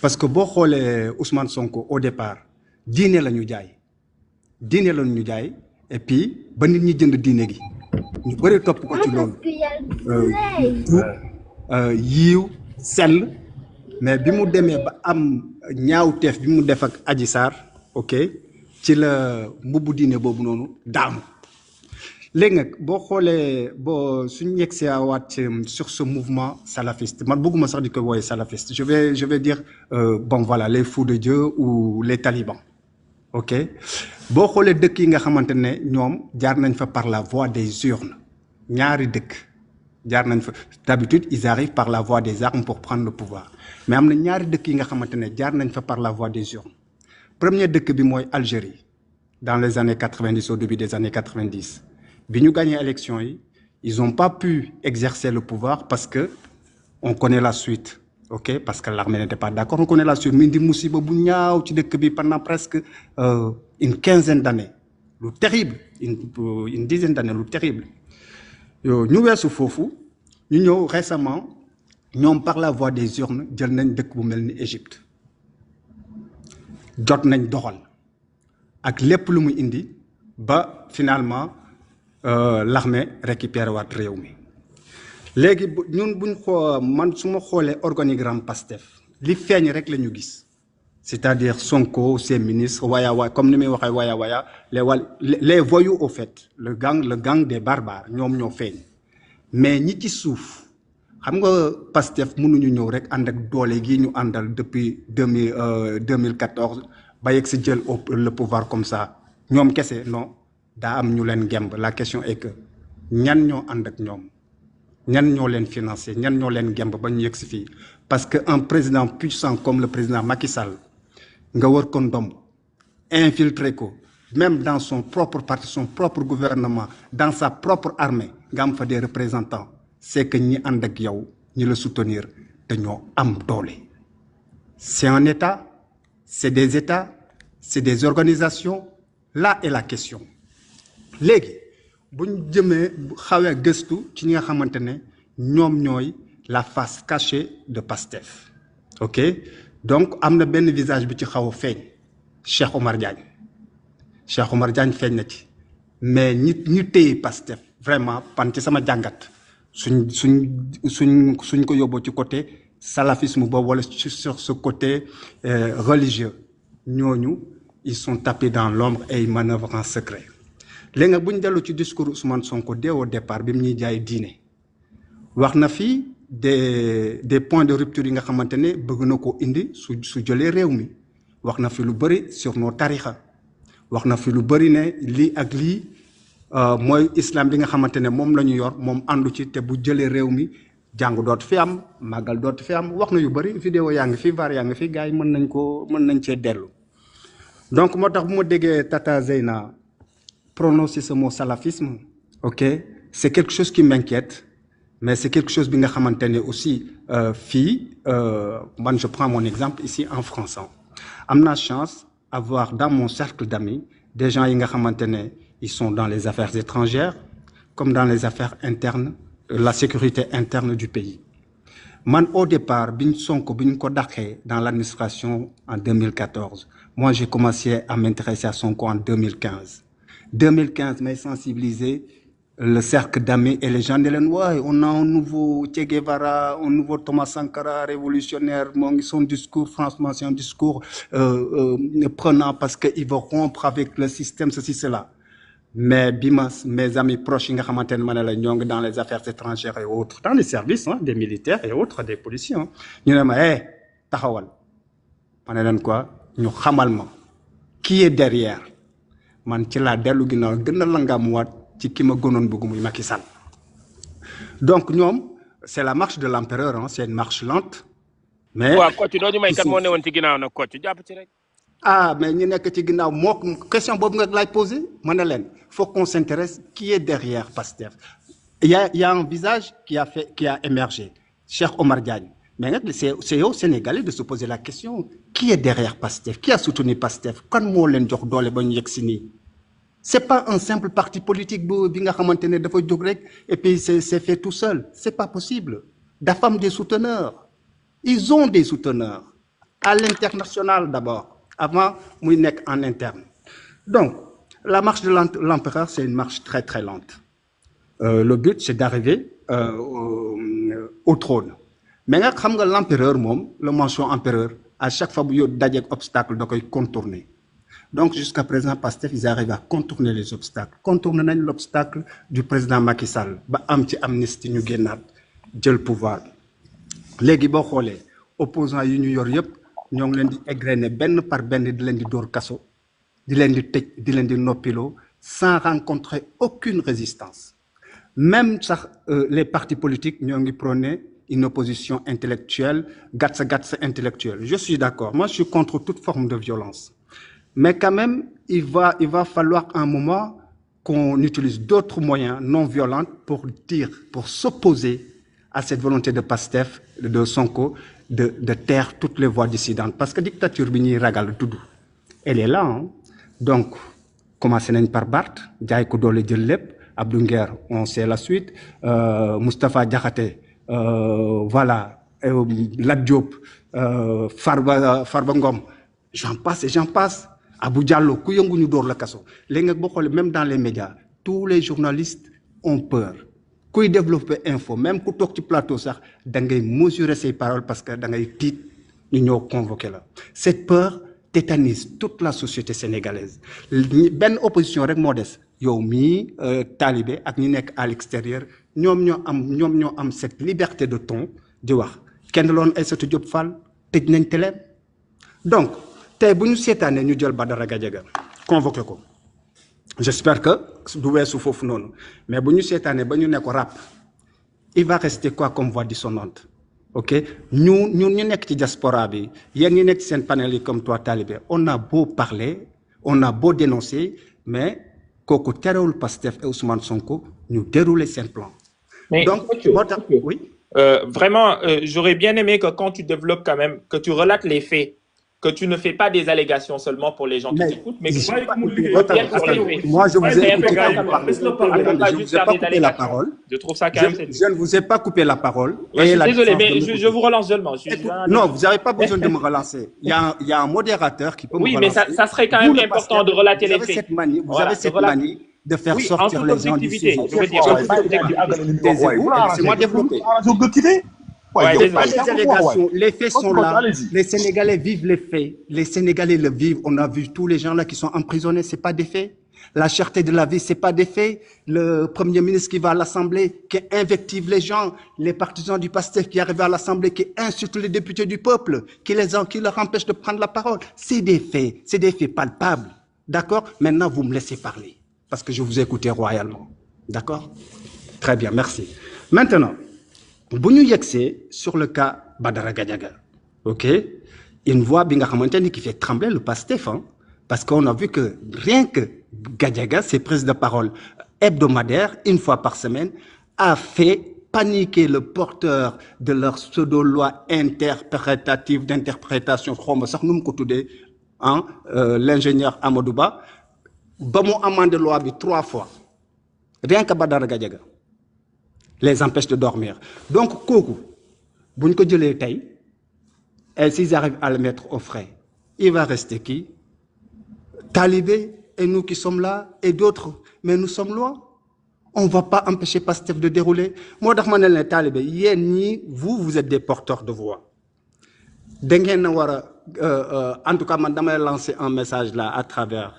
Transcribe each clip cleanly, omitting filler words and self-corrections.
parce que boo xoolee Ousmane Sonko au départ diine la ñu jaay et puis ba nit ñi jënd diine gi ñu bëri topp ko ci loolu yiiw sell mais bi mu demee ba am ñaawteef bi mu def ak Adji Sarr ok ci la mbubbu diine boobu noonu daanu léegi nag boo xoolee suñu yegsee waat sur ce mouvement salafiste man bëgguma sax di ko wooye salafiste je vais dire bon voilà les fous de Dieu ou les talibans ok boo xoolee dëkk yi nga xamante ne ñoom jaar nañ fa par la voie des urnes ñaari dëkk jaar nañ fa d'habitude ils arrivent par la voie des armes pour prendre le pouvoir mais am na ñaari dëkk yi nga xamante ne jaar nañ fa par la voie des urnes premier dëkk bi mooy Algérie dans les années 90 au début des années 90 bi ñu gagné élection yi ils ont pas pu exercer le pouvoir parce que on connaît la suite ok parce que l'armée n'était pas d'accord on connaît la suite mi di musiba bu ñaaw ci dëkk bi pendant presque une quinzaine d'années lu terrible une dizaine d'années lu terrible ñu weesu foofu ñu ñëw récemment ñoom par la voie des urnes jël nañ dëkk bu mel ni Égypte jot nañ doxal ak lépp lu mu indi ba finalement l'armée récupéré waat réew mi léegi ñun buñ man su ma xoolee organigramme Pastef li feeñ rek la ñu gis c'est-à-dire Sonko ses ministres waya comme ni muy waxee waya les voyous au fait le gang des barbares ñoom ñoo feeñ mais ñi ci suuf xam nga Pastef mënuñu ñëw rek ànd ak doole gi ñu àndal depuis 2014 ba yegg si jël le pouvoir comme ça ñoom kese non daa am ñu leen gemb la question est que ñan ñoo ànd ak ñoom ñan ñoo leen financé ñan ñoo leen gemb ba ñu yegg si fii parce que un président puissant comme le président Macky Sall nga wër ko ndomb infiltré ko même dans son propre parti son propre gouvernement dans sa propre armée nga am fa des représentants c'est que ñi ànd ak yow ñi la soutenir dañoo am doole c'est un état c'est des états c'est des organisations là est la question léegi bu ñu jëmee xawee gëstu ci ñi nga xamante ne ñoom ñooy la face cachée de Pastef ok donc am na benn visage bi ci xaw a feeñ Cheikh Omar Diagne feeñ na ci mais ñu téye Pastef vraiment pan ci sama jàngat suñ ko yóbboo ci côté salafisme boobu wala sur ce côté religieux ñooñu ils sont tapés dans l'ombre et ils manœuvrent en secret léegi nag bu ñu dellu ci discours Ousmane Sonko dès au départ bi mu ñuy jaay diine wax na fi des points de rupture yi nga xamante ne bëgg na ko indi su jëlee réew mi wax na fi lu bëri sur nos tarixa wax na fi lu bëri ne lii ak lii mooy islam bi nga xamante ne moom la ñu yor moom àndu ci te bu jëlee réew mi jàng dootu fi am màggal dootu fi am wax na yu bëri vidéo yaa ngi fi var yaa ngi fi gars yi mën nañ cee dellu donc moo tax bu ma déggee Tata Zeyna prononcer ce mot salafisme ok c'est quelque chose qui m'inquiète mais c'est quelque chose bi nga xamante ne aussi fii man je prends mon exemple ici en France am naa chance avoir dans mon cercle d'amis des gens yi nga xamante ne ils sont dans les affaires étrangères comme dans les affaires internes la sécurité interne du pays man au départ bi ñu ko dàqee dans l'administration en 2014 moi j'ai commencé à m'intéresser à Sonko en 2015 may sensibiliser le cercle d'amis et les gens ne leen waaye on a un nouveau Che Guevara un nouveau Thomas Sankara révolutionnaire moo ngi son discours franchement c'est un discours prenant parce que il va rompre avec le système ceci cela mais bi mes amis proches yi nga xamante ne ma ne la ñoo ngi dans les affaires étrangères et autres dans les services des militaires et autres des policiers ñu ne ma taxawal ma ne leen quoi ñu xamal ma qui est derrière man ci laa dellu ginnaaw gën a langaamuwaat ci ki ma gënoon bëgg muy Macky Sall donc ñoom c'est la marche de l'empereur c'est une marche lente mais waaw Kocc doo ñu may kan moo newoon ci ginnaaw nag Kocc jàpp ci rek mais ñu nekk ci ginnaaw moo question boobu nga laaj posé ma ne leen faut qu'on s'intéresse qui est derrière Pastef il y a un visage qui a émergé Cheikh Omar Diagne mais nag c'est aux Sénégalais de se poser la question qui est derrière Pastef qui a soutenu Pastef kan moo leen jox doole ba ñu yegg si nii c'est pas un simple parti politique bi nga xamante ne dafa jóg rek et puis c'est fait tout seul c'est pas possible dafa am des souteneurs ils ont des souteneurs à l'international d'abord, avant muy nekk en interne. Donc, la marche de l'empereur, c'est une marche très très lente. Le but, c'est d'arriver au trône. Mais nga xam nga l'empereur moom, le mention empereur, à chaque fois bu yow dajeek obstacle da koy contourner. Donc jusqu'à présent, Pastef, ils arrivent à contourner les obstacles. Contourner nañ l'obstacle du président Macky Sall ba am ci amnistie ñu génnaat jël pouvoir bi. Léegi boo xoolee opposants yi ñu yor yëpp ñoo ngi leen di égrener benn par benn di leen di dóor kaso di leen di tëj di leen di noppiloo sans rencontrer aucune résistance. Même sax les partis politiques ñoo ngi prôner une opposition intellectuelle, gatsa intellectuelle. Je suis d'accord. Moi, je suis contre toute forme de violence. Mais quand même, il va falloir un moment qu'on utilise d'autres moyens non violents pour s'opposer à cette volonté de Pastef, de Sonko, de taire toutes les voix dissidentes. Parce que la dictature, elle est là. Hein? Donc, commencez par Barth, Diaye Koudole Djellep, Abdou Nguer, on sait la suite, Moustapha Diakhaté, voilà, Lat Diop, Farba Ngom, j'en passe et j'en passe. Abou Diallo, même dans les médias, tous les journalistes ont peur. Quand ils développent info, même quand tu es plateau, ils mesurer ses paroles parce que ils ont convoqué là. Cette peur tétanise toute la société sénégalaise. Ben opposition rek modeste, yow mi talibé ak ñi nek à l'extérieur, ñom ñoo am cette liberté de ton di wax. Kenn loon Aïssatou Diop Fall tej nañ télé. Donc tey bu ñu seetaanee ñu jël Badara Gadiaga convoqué ko j'espère que du weesu foofu noonu mais bu ñu seetaanee ba ñu ne ko rap il va rester quoi comme voix dissonante ok ñu nekk ci diaspora bi yéen ñi nekk ci seen panel yi comme toi Talibé on a beau parler on a beau dénoncer mais kooku terewul Pastef et Ousmane Sonko ñu dérouler seen plan. Mais donc oui. Vraiment, j'aurais bien aimé que quand tu développes quand même, que tu relates les faits, que tu ne fais pas des allégations seulement pour les gens qui t'écoutent, mais que tu reviennes sur les faits. Moi, je vous ai écouté pas coupé la parole. Je trouve ça quand même... Je ne vous ai pas coupé la parole. Ouais, je suis désolé, mais je vous relance seulement. Non, vous n'avez pas besoin de me relancer. Il y a un modérateur qui peut me relancer. Oui, mais ça serait quand même important de relater les faits. Vous avez cette manie de faire sortir les gens du sujet. Laissez-moi développer. Les faits sont là. Les Sénégalais vivent les faits. Les Sénégalais le vivent. On a vu tous les gens là qui sont emprisonnés. C'est pas des faits. La cherté de la vie, c'est pas des faits. Le Premier ministre qui va à l'Assemblée, qui invective les gens, les partisans du Pastef qui arrivent à l'Assemblée, qui insultent les députés du peuple, qui leur empêchent de prendre la parole. C'est des faits palpables. D'accord? Maintenant, vous me laissez parler. Parce que je vous ai écouté royalement. D'accord? Très bien, merci. Maintenant, Bougnou Yexé, sur le cas Badara Gadiaga, ok? Une voix qui fait trembler le Pastef, hein? Parce qu'on a vu que rien que Gadiaga, ses prises de parole hebdomadaires, une fois par semaine, a fait paniquer le porteur de leur pseudo-loi interprétative d'interprétation, hein? L'ingénieur Amadouba, Bamo amende loi 3 fois. Rien que Badara Gadiaga les empêche de dormir. Donc, Koku, et s'ils arrivent à le mettre au frais, il va rester qui? Talibé et nous qui sommes là et d'autres. Mais nous sommes loin. On ne va pas empêcher Pastef de dérouler. Moi, Talibé, vous êtes des porteurs de voix. En tout cas, madame a lancé un message là à travers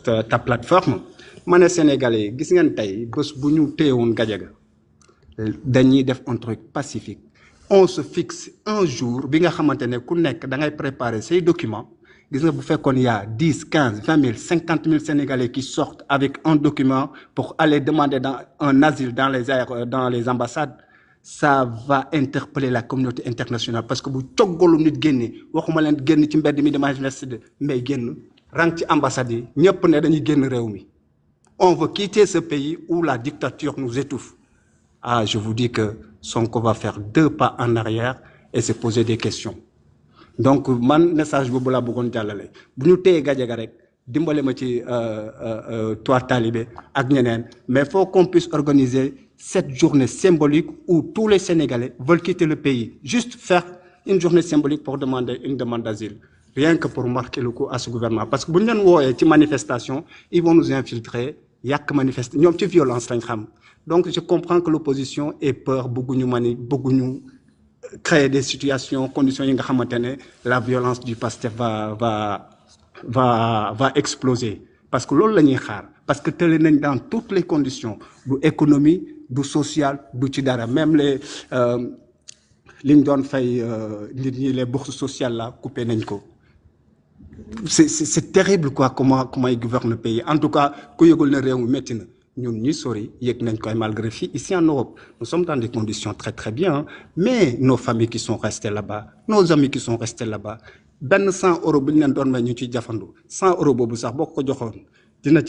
ta plateforme. Mané Sénégalais, gis ngeen tay bëss bu ñu téwon Gadiaga dañuy def un truc pacifique. On se fixe un jour bi nga xamantene ku nekk da ngay préparer ces documents. Gis nga bu fekkone y a 10, 15, 20 000, 50 000 Sénégalais qui sortent avec un document pour aller demander un asile dans les ambassades, ça va interpeller la communauté internationale parce que bu toggolu nit génné waxuma len génn ci mbéd mi dama mais génn rang ci ambassade yi ñepp né dañuy génn réew mi. On veut quitter ce pays où la dictature nous étouffe. Ah, je vous dis que Sonko va faire 2 pas en arrière et se poser des questions. Donc, man message bobu la bëggon jallalé. Bu ñu téyé Gadiaga rek dimbalé ma ci toi Talibé ak ñeneen, mais faut qu'on puisse organiser cette journée symbolique où tous les Sénégalais veulent quitter le pays, juste faire une journée symbolique pour demander une demande d'asile. Rien que pour marquer le coup à ce gouvernement. Parce que si nous avons une manifestation, ils vont nous infiltrer. Il n'y a que manifester. Nous avons une violence. Donc je comprends que l'opposition ait peur, beaucoup nous créer des situations, conditions, la violence du PASTEF va exploser. Parce que l'on l'a parce que dans toutes les conditions, de l'économie, du social, du tidara, même les les bourses sociales là, coupées n'enko. C'est terrible quoi, comment ils gouvernent le pays. En tout cas, malgré tout, ici en Europe, nous sommes dans des conditions très très bien, hein, mais nos familles qui sont restées là-bas, nos amis qui sont restés là-bas, 100 euros, 100 euros, bobu sax boko joxone dina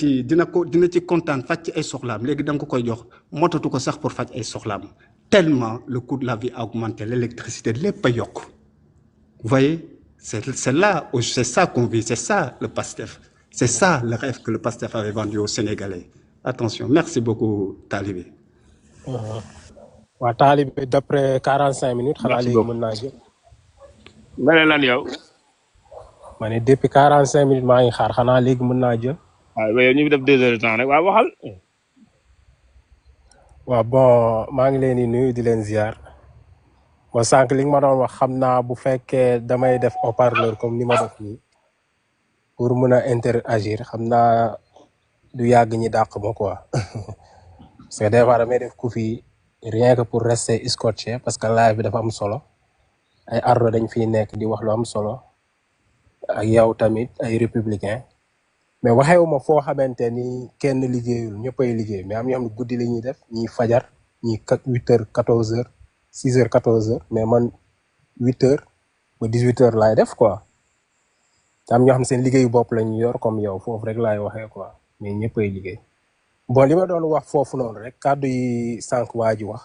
ci content fàcc ay soxlaam léegi da nga ko koy jox motatu ko sax pour fàcc ay soxlaam tellement le coût de la vie a augmenté, l'électricité lépp a yokk. Vous voyez, c'est là, c'est ça qu'on vit, c'est ça le PASTEF, c'est ça le rêve que le PASTEF avait vendu aux Sénégalais. Attention, merci beaucoup Talibé. Wa Talibé d'après 45 minutes xala léegi mën naa jël. Nga lan yow? Mané depuis 45 minutes maa ngi xaar xanaa léegi mën naa jël. waaw yow ñu ngi def 2 heures de temps rek waaw waxal. waaw bon maa ngi leen di nuyu di leen ziar ba sànq li nga ma doon wax xam naa bu fekkee damay def haut-parleur comme ni ma def nii pour mën a interagir xam naa du yàgg ñi dàq ma quoi parce que des fois damay def ku fi rien que pour rester scotché parce que live bi dafa am solo ay ardo dañ fiy nekk di wax lu am solo ak yow tamit ay républicain mais waxewuma foo xamante ni kenn liggéeyul ñëppay liggéey mais am ñoo xam ne guddi la ñuy def ñi fajar ñi 8h 14h 6h 14h mais man 8h ba 18h laay def quoi am ñoo xam seen liggéeyu bopp la ñu yor comme yow foofu rek laay waxee quoi mais ñëppay liggéey bon li ma doon wax foofu noonu rek kàddu yi sànq waa ji wax